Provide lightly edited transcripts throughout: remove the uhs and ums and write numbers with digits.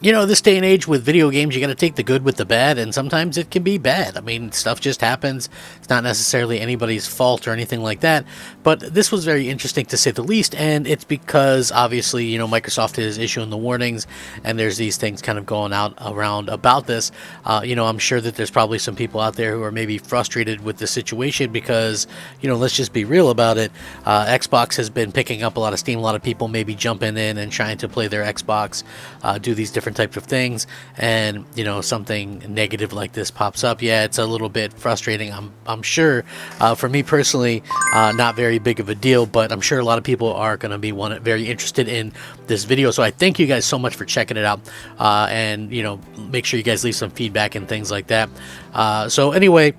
you know, this day and age with video games, you got to take the good with the bad, and sometimes it can be bad. I mean, stuff just happens. It's not necessarily anybody's fault or anything like that. But this was very interesting to say the least, and it's because obviously, you know, Microsoft is issuing the warnings, and there's these things kind of going out around about this. You know, I'm sure that there's probably some people out there who are maybe frustrated with the situation because, you know, let's just be real about it. Xbox has been picking up a lot of steam. A lot of people maybe jumping in and trying to play their Xbox, do these different types of things, and you know, something negative like this pops up. Yeah, it's a little bit frustrating. I'm sure. For me personally, not very big of a deal, but I'm sure a lot of people are going to be very interested in this video. So I thank you guys so much for checking it out, and you know, make sure you guys leave some feedback and things like that. So anyway,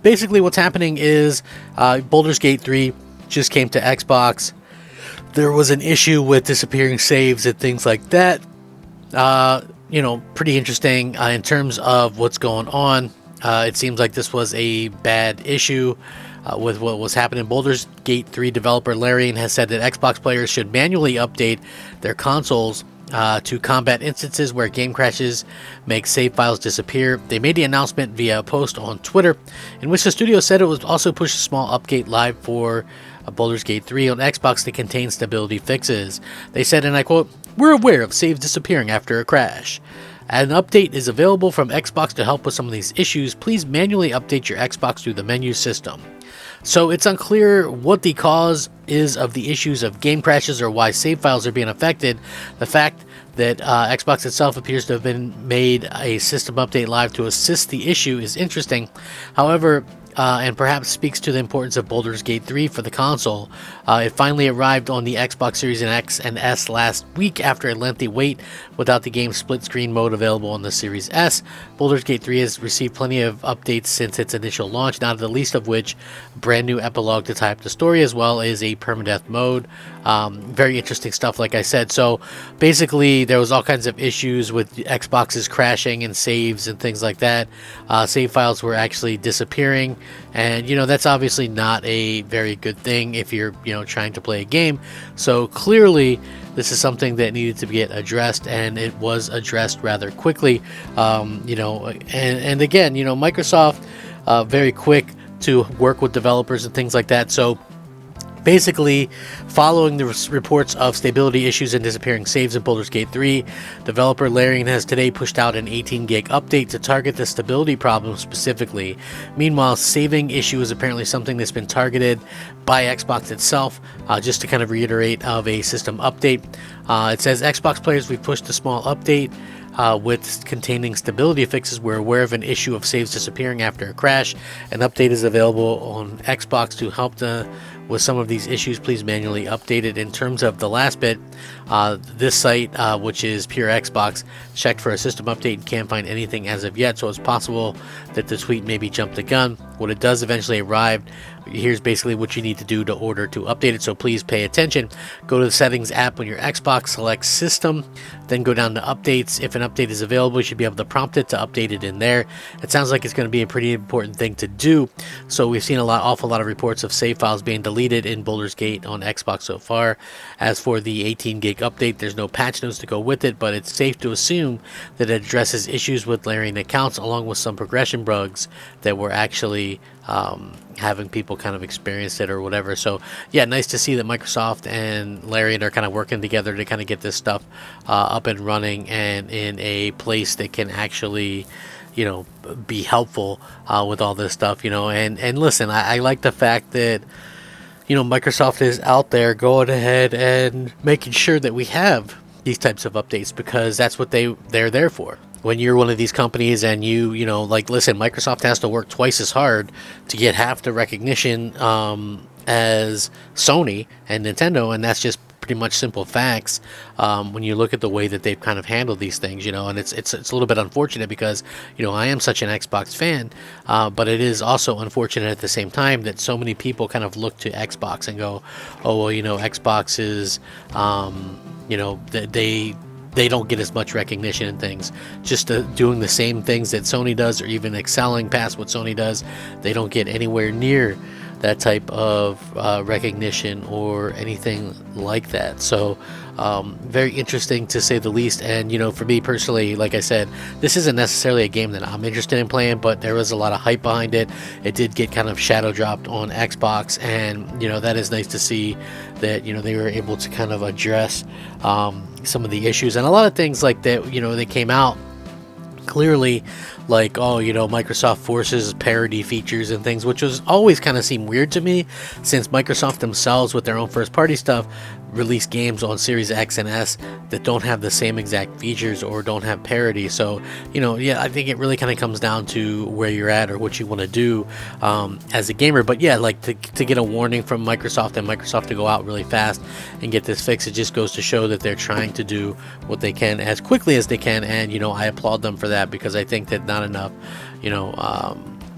basically what's happening is Baldur's Gate 3 just came to Xbox. There was an issue with disappearing saves and things like that. You know, pretty interesting in terms of what's going on. It seems like this was a bad issue with what was happening. Baldur's Gate 3 developer Larian has said that Xbox players should manually update their consoles to combat instances where game crashes make save files disappear. They made the announcement via a post on Twitter, in which the studio said it would also push a small update live for Baldur's Gate 3 on Xbox to contain stability fixes. They said, and I quote, "We're aware of saves disappearing after a crash. An update is available from Xbox to help with some of these issues. Please manually update your Xbox through the menu system." So it's unclear what the cause is of the issues of game crashes or why save files are being affected. The fact that Xbox itself appears to have been made a system update live to assist the issue is interesting. However, and perhaps speaks to the importance of Baldur's Gate 3 for the console. It finally arrived on the Xbox Series X and S last week after a lengthy wait without the game's split-screen mode available on the Series S. Baldur's Gate 3 has received plenty of updates since its initial launch, not the least of which a brand new epilogue to tie up the story, as well as a permadeath mode. Very interesting stuff, like I said. So basically, there was all kinds of issues with Xbox's crashing and saves and things like that. Save files were actually disappearing, and you know, that's obviously not a very good thing if you're, you know, trying to play a game. So clearly this is something that needed to get addressed, and it was addressed rather quickly. You know, and again, you know, Microsoft very quick to work with developers and things like that. So basically, following the reports of stability issues and disappearing saves in Baldur's Gate 3, developer Larian has today pushed out an 18-gig update to target the stability problem specifically. Meanwhile, saving issue is apparently something that's been targeted by Xbox itself. Just to kind of reiterate of a system update, it says, Xbox players, we've pushed a small update with containing stability fixes. We're aware of an issue of saves disappearing after a crash. An update is available on Xbox to help with some of these issues. Please manually update it. In terms of the last bit, this site, which is Pure Xbox, checked for a system update and can't find anything as of yet, so it's possible that the tweet maybe jumped the gun. When it does eventually arrive, here's basically what you need to do to order to update it, so please pay attention. Go to the settings app on your Xbox, select system, then go down to updates. If an update is available, you should be able to prompt it to update it in there. It sounds like it's going to be a pretty important thing to do. So we've seen awful lot of reports of save files being deleted in Baldur's Gate on Xbox so far. As for the 18-gig update, there's no patch notes to go with it, but it's safe to assume that it addresses issues with Larian accounts, along with some progression bugs that were actually having people kind of experience it or whatever. So yeah, nice to see that Microsoft and Larian are kind of working together to kind of get this stuff up and running and in a place that can actually, you know, be helpful with all this stuff, you know. And listen, I like the fact that, you know, Microsoft is out there going ahead and making sure that we have these types of updates, because that's what they're there for. When you're one of these companies and you know, like, listen, Microsoft has to work twice as hard to get half the recognition as Sony and Nintendo, and that's just pretty much simple facts when you look at the way that they've kind of handled these things, you know. And it's a little bit unfortunate because, you know, I am such an Xbox fan, but it is also unfortunate at the same time that so many people kind of look to Xbox and go, oh, well, you know, Xbox is, you know, they don't get as much recognition and things. Just doing the same things that Sony does, or even excelling past what Sony does, they don't get anywhere near that type of recognition or anything like that. So very interesting to say the least. And for me personally, like I said, this isn't necessarily a game that I'm interested in playing, but there was a lot of hype behind it. It did get kind of shadow dropped on Xbox, and that is nice to see that they were able to kind of address some of the issues and a lot of things like that. They came out clearly like, oh, Microsoft forces parody features and things, which was always kind of seemed weird to me, since Microsoft themselves with their own first party stuff release games on Series X and S that don't have the same exact features or don't have parity. So yeah, I think it really kind of comes down to where you're at or what you want to do as a gamer. But yeah, like to get a warning from Microsoft and Microsoft to go out really fast and get this fixed, it just goes to show that they're trying to do what they can as quickly as they can. And I applaud them for that, because I think that not enough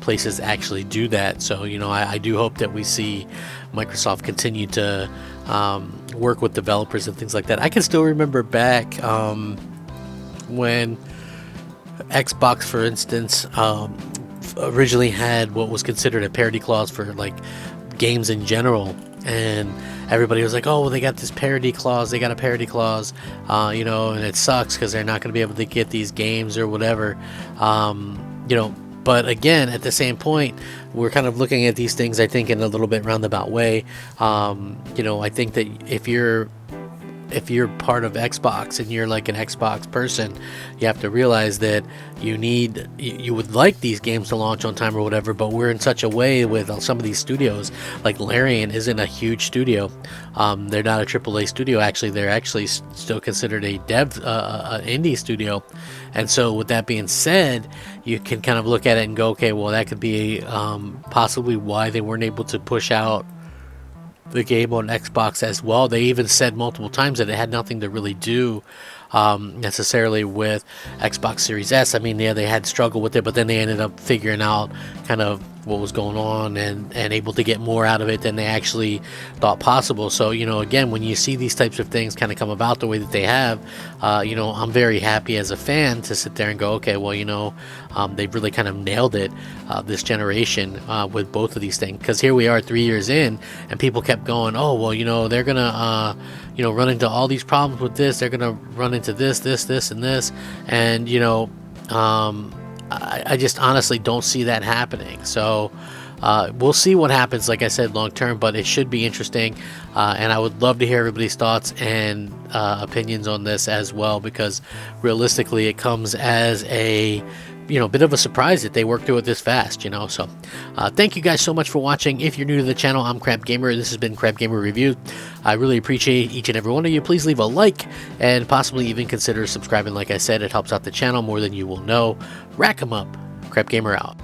places actually do that. So I do hope that we see Microsoft continue to work with developers and things like that. I can still remember back when Xbox, for instance, originally had what was considered a parity clause for like games in general, and everybody was like, oh, well, they got this parity clause, they got a parity clause, and it sucks because they're not going to be able to get these games or whatever. But again, at the same point, we're kind of looking at these things, I think, in a little bit roundabout way. I think that if you're part of Xbox and you're like an Xbox person, you have to realize that you would like these games to launch on time or whatever, but we're in such a way with some of these studios, like Larian isn't a huge studio. They're not a AAA studio, actually. They're actually still considered a indie studio. And so with that being said, you can kind of look at it and go, okay, well, that could be possibly why they weren't able to push out the game on Xbox as well. They even said multiple times that it had nothing to really do necessarily with Xbox Series S. I mean, yeah, they had struggled with it, but then they ended up figuring out kind of what was going on and able to get more out of it than they actually thought possible. So, again, when you see these types of things kind of come about the way that they have, I'm very happy as a fan to sit there and go, okay, well, they've really kind of nailed it this generation with both of these things. Because here we are 3 years in, and people kept going, oh, well, they're going to, run into all these problems with this. They're going to run into this, and this. And, I just honestly don't see that happening. So we'll see what happens, like I said, long term, but it should be interesting. And I would love to hear everybody's thoughts and opinions on this as well, because realistically it comes as a bit of a surprise that they worked through it this fast, So thank you guys so much for watching. If you're new to the channel, I'm Crab Gamer. This has been Crab Gamer Review. I really appreciate each and every one of you. Please leave a like and possibly even consider subscribing. Like I said, it helps out the channel more than you will know. Rack 'em up. Crab Gamer out.